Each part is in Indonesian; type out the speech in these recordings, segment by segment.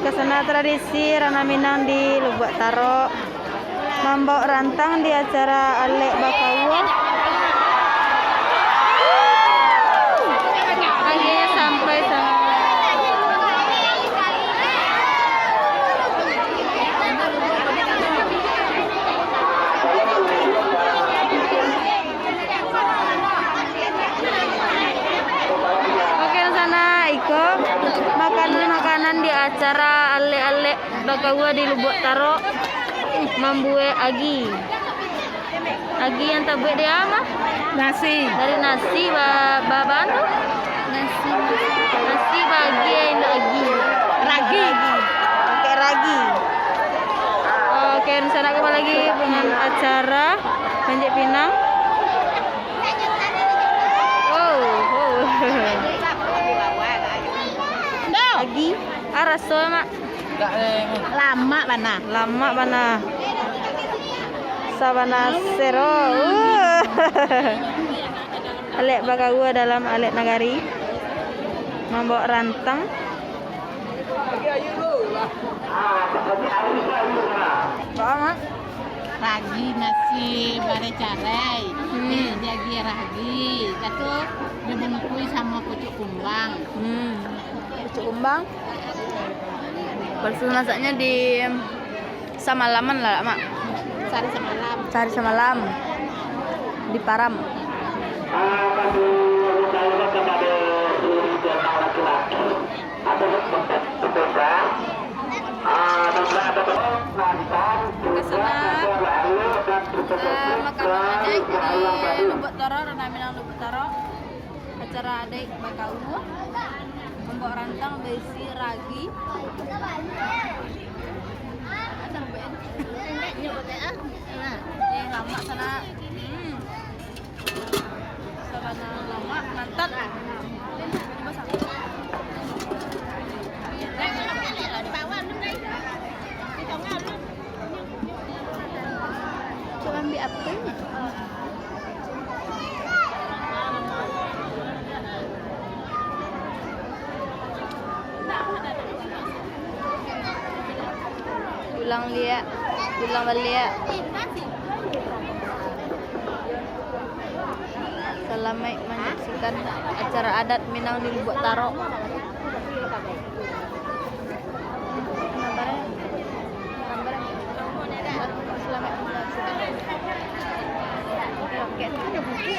Kesana tradisi Rana Minang di Lubuk Taro, membawa rantang di acara Alek Bakawa. Akhirnya sampai sana. Oke, sana Iko makanan di acara Alek Bakawa di Lubuk Taro membuat agi yang tak buat dia mah nasi dari nasi baban tuh nasi bagi agi ragi pakai ragi. Oke, sana kembali lagi dengan acara Panjat Pinang. Lagi araso mak lama bana sabana sero. Alek Bakawa dalam Alek Nagari membawa rantang. Bawa mak ragi nasi bare carai dia ragi itu dibungkus sama pucuk kumbang. Pucuk kumbang. Proses masaknya di samalaman lah mak. Sari semalam di Param. Makanan adik di Lubuk Taro, Rana Minang Lubuk Taro. Acara adik Bakawa membawa rantang berisi ragi. Lama sana. Sabana lama nantat. Coba ambil apanya? Tulang belia. Selamat menyaksikan acara adat Minang di Lubuk Taro. Selamat menyaksikan. Oke, ada buku.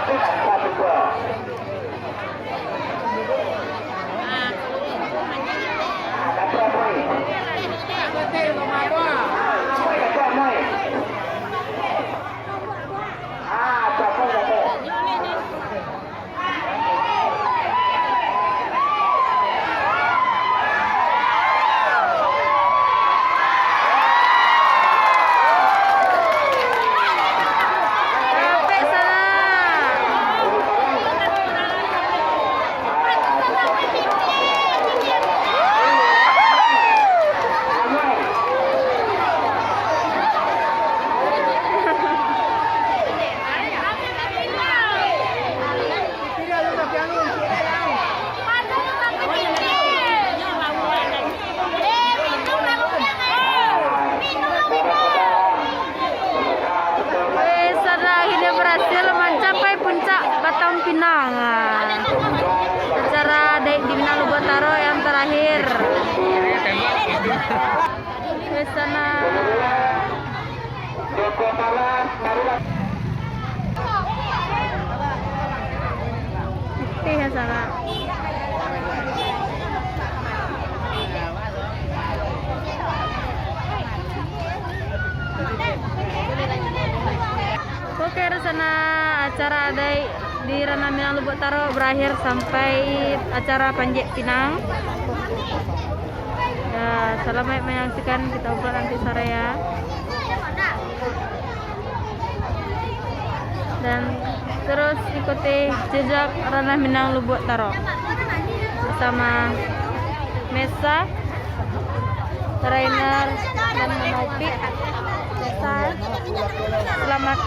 Sampai sana. Sana akhirnya berhasil mencapai puncak Batang Pinang. Nah, acara di Minang Lubotaro yang terakhir. Sana ya sana. Oke, sana acara adai di Ranah Minang Lubotaro berakhir sampai acara Panjat Pinang. Ya, selamat menyaksikan, kita upload nanti sore ya. Dan terus ikuti jejak Ranah Minang Lubotaro bersama Mesa, trainer dan Manopi. Selamat